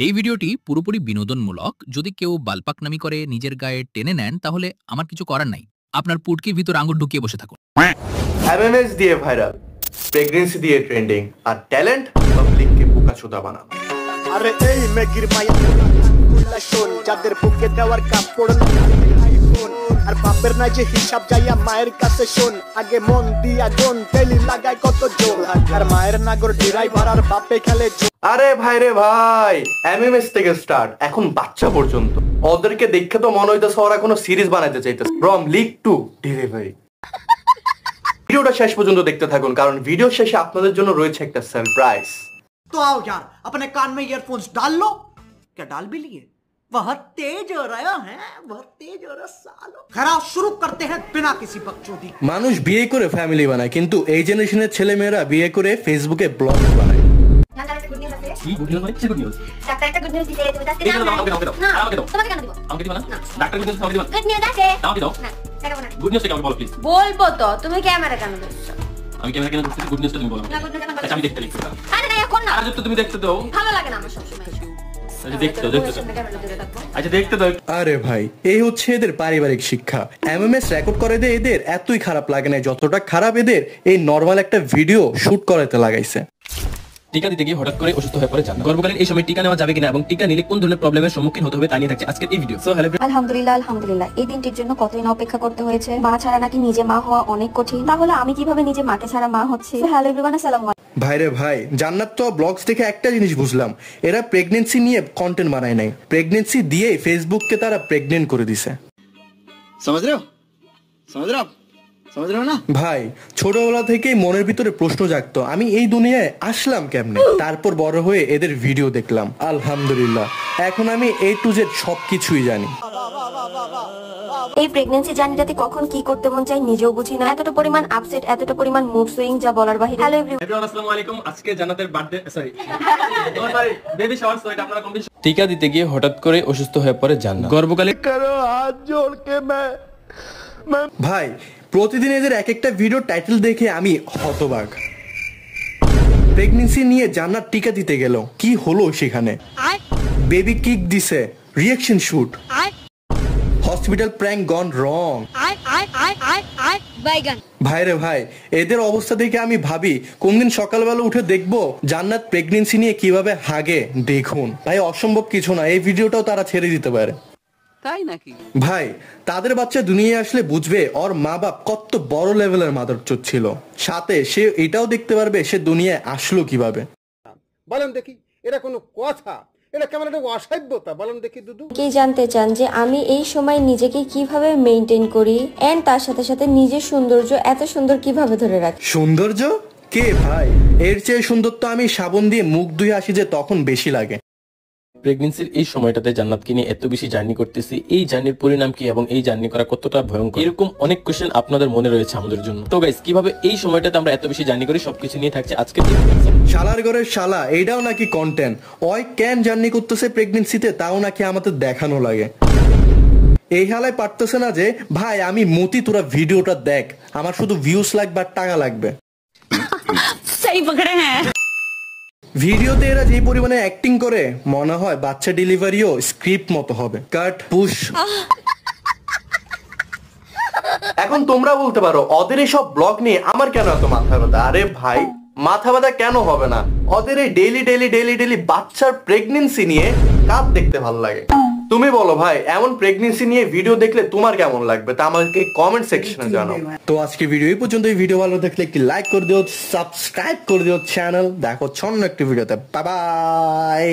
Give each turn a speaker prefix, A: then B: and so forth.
A: এই ভিডিওটি পুরোপুরি বিনোদনমূলক। যদি কেউ বালপাকনামি করে নিজের গায়ে টেনে নেন তাহলে আমার কিছু করার নাই। আপনার পুটকির ভিতর আঙুল ঢুকিয়ে বসে থাকুন।
B: এমএমএস দিয়ে ভাইরাল, প্রেগন্যান্সি দিয়ে ট্রেন্ডিং, আর ট্যালেন্ট পাবলিককে বোকাচোদা বানানো।
C: আরে এই মেগির মায়া গুলা শোন, যাদের বুকে দেওয়ার কাপড় আইফোন, আর বাপের নাই যে হিসাব যাইয়া মায়ের কাছে শোন। আগে মন দিয়া গুন তেলি লাগায় কত জোর, আর মায়ের নাগর ড্রাইভার আর বাপে খেলে।
B: আরে ভাই রে ভাই, এমএমএস থেকে স্টার্ট এখন বাচ্চা পর্যন্ত, ওদেরকে দেখে তো মনে হইতেছে ওরা কোনো সিরিজ বানাইতে চাইতেছে। From leak to delivery. ভিডিওটা শেষ পর্যন্ত দেখতে থাকুন, কারণ ভিডিও শেষে আপনাদের জন্য রয়েছে একটা সারপ্রাইজ।
D: तो आओ यार, अपने कान में ईयरफोन्स डाल लो। क्या डाल भी लिए? बहुत तेज हो रहा है, बहुत तेज हो रहा सालो। खराब शुरू करते हैं बिना किसी बकचोदी।
E: মানুষ বিয়ে করে ফ্যামিলি বানায়, কিন্তু এই জেনারেশনের ছেলেমেয়েরা বিয়ে করে ফেসবুকে ব্লগ বানায়।
F: কি গুড নিউজ ভাই? কি গুড নিউজ? ডাক্তার একটা গুড নিউজ দিতে, তুমি আজকে না আমাকে দাও। আমাকে দাও। তোমাকে কেন দিব? আমাকে দিব না? ডাক্তার গুড নিউজ আমাকে দিবা। গুড নিউজ আছে। আমাকে দাও। না, টাকা বনা। গুড নিউজটা আমাকে বলো প্লিজ। বলবো তো, তুমি ক্যামেরা কেন ধরছো? আমি ক্যামেরা কেন ধরছি? গুড নিউজটা তুমি বলো। না, গুড নিউজ আচ্ছা আমি দেখতে লিখছি। আরে না এখন না। আরে তো তুমি দেখতে দাও। ভালো লাগে না আমার সবসময়। আচ্ছা দেখতে দাও। আচ্ছা দেখতে দাও।
E: আরে ভাই, এই হচ্ছে এদের পারিবারিক শিক্ষা। এমএমএস রেকর্ড করে দেয় এদের এতই খারাপ লাগে না যতটা খারাপ এদের এই নরমাল একটা ভিডিও শুট করাতে লাগাইছে।
G: টিকা দিতে গিয়ে হঠাৎ করে অসুস্থ হয়ে পড়ে জান্নাত। গর্ভকালীন এই সময় টিকা নেওয়া যাবে কিনা এবং টিকা নিলে কোন ধরনের প্রবলেমের সম্মুখীন হতে হবে তা নিয়ে থাকছে আজকের এই ভিডিও। সো হ্যালো
H: আলহামদুলিল্লাহ, আলহামদুলিল্লাহ। এই দিনটির জন্য কতদিন অপেক্ষা করতে হয়েছে। মা ছাড়া নাকি নিজে মা হওয়া অনেক কঠিন, তাহলে আমি কিভাবে নিজে মাকে ছাড়া মা হচ্ছে? হ্যালো এভরিওয়ান, আসসালামু আলাইকুম।
E: ভাইরে ভাই, জান্নাত তো ব্লগস থেকে একটা জিনিস বুঝলাম, এরা প্রেগনেন্সি নিয়ে কন্টেন্ট বানায় নাই, প্রেগনেন্সি দিয়ে ফেসবুককে তারা প্রেগনেন্ট করে দিছে।
C: समझ रहे हो? समझ रहे हो? समझ रहे हो ना?
E: ভাই, ছোটবেলা থেকেই মনের ভিতরে প্রশ্ন জাগতো আমি এই দুনিয়ায় আসলাম কেমনে। তারপর বড় হয়ে এদের ভিডিও দেখলাম, আলহামদুলিল্লাহ এখন আমি A to Z সবকিছুই জানি।
H: এই প্রেগন্যান্সি জার্নিটাতে কখন কি করতে মন চাই নিজেও বুঝি না। এতটা পরিমাণ আপসেট, এতটা পরিমাণ মুড সুইং যা বলার বাহিরে। হ্যালো
G: এভরিওয়ান, আসসালামু আলাইকুম। আজকে জান্নাতের বার্থডে, সরি তোমার ভাই বেবি শাওয়ার, সো এটা আপনারা কমপ্লিট। টিকা দিতে গিয়ে হঠাৎ করে অসুস্থ হয়ে পড়ে জান্নাত। গর্ভকালীন
C: करो हाथ जोड़ के मैं
E: ভাই, প্রতিদিন এদের এক একটা ভিডিও টাইটেল দেখে আমি হতবাক। প্রেগন্যান্সি নিয়ে জান্নাত টিকা দিতে গেল, কি হলো সেখানে? বেবি কিক দিছে, রিঅ্যাকশন শুট, হসপিটাল প্র্যাঙ্ক গন রং। ভাইরে ভাই, এদের অবস্থা দেখে আমি ভাবি কোনদিন সকালবেলা উঠে দেখবো জান্নাত প্রেগন্যান্সি নিয়ে কিভাবে হাগে। দেখুন ভাই, অসম্ভব কিছু না, এই ভিডিওটাও তারা ছেড়ে দিতে পারে।
D: তাই নাকি?
E: ভাই, তাদের বাচ্চা দুনিয়ায় আসলে বুঝবে ওর মা বাপ কত বড় লেভেলের মাদারচোদ ছিল, সাথে সে এটাও দেখতে পারবে সে দুনিয়ায় আসলো কিভাবে।
C: বলেন দেখি, এটা কোনো কথা? এটা কেমন একটা অসভ্যতা, বলেন দেখি দুদু।
H: কি জানতে চান যে আমি এই সময় নিজেকে কিভাবে মেইনটেইন করি এন্ড তার সাথে সাথে নিজের সৌন্দর্য এত সুন্দর কিভাবে ধরে রাখি।
E: সৌন্দর্য কে ভাই? এর চেয়ে সুন্দর তো আমি সাবন দিয়ে মুখ ধুয়ে আসি যে তখন বেশি লাগে।
G: প্রেগন্যান্সির এই সময়টাতে জান্নাতকে নিয়ে এত বেশি জার্নি করতেছি, এই জার্নির পরিণাম কি এবং এই জার্নি করা কতটা ভয়ঙ্কর, এরকম অনেক কোশ্চেন আপনাদের মনে রয়েছে আমাদের জন্য। তো গাইস, কিভাবে এই সময়টাতে আমরা এত বেশি জার্নি করি সবকিছু নিয়ে থাকছে আজকের
E: শালার ঘরের শালা, এইটাও নাকি কন্টেন্ট। ওই ক্যান জার্নি করতেছে প্রেগন্যান্সিতে, তাও নাকি আমাদের দেখানো লাগে। এই হালায় পারতেছে না যে ভাই আমি মতি, তোরা ভিডিওটা দেখ, আমার শুধু ভিউজ লাগবে আর টাকা লাগবে।
F: सही पकड़े हैं।
E: ভিডিওতে এরা যে পরিমাণে অ্যাক্টিং করে মনে হয় বাচ্চা ডেলিভারিও স্ক্রিপ্ট মতো হবে, কাট পুশ।
B: এখন তোমরা বলতে পারো ওদের এইসব ব্লগ নিয়ে আমার কেন এত মাথা ব্যথা? আরে ভাই, মাথা ব্যথা কেন হবে না? ওদের এই ডেইলি বাচ্চার প্রেগন্যান্সি নিয়ে কার দেখতে ভালো লাগে? তুমি বলো ভাই, এমন প্রেগন্যান্সি নিয়ে ভিডিও দেখলে তোমার কেমন লাগবে তা আমাকে কমেন্ট সেকশনে জানাও।
E: তো আজকে ভিডিও এই পর্যন্ত। এই ভিডিও ভালো দেখলে একটি লাইক করে দিও, সাবস্ক্রাইব করে দিও চ্যানেল। দেখো অন্য একটি ভিডিওতে, বাই বাই।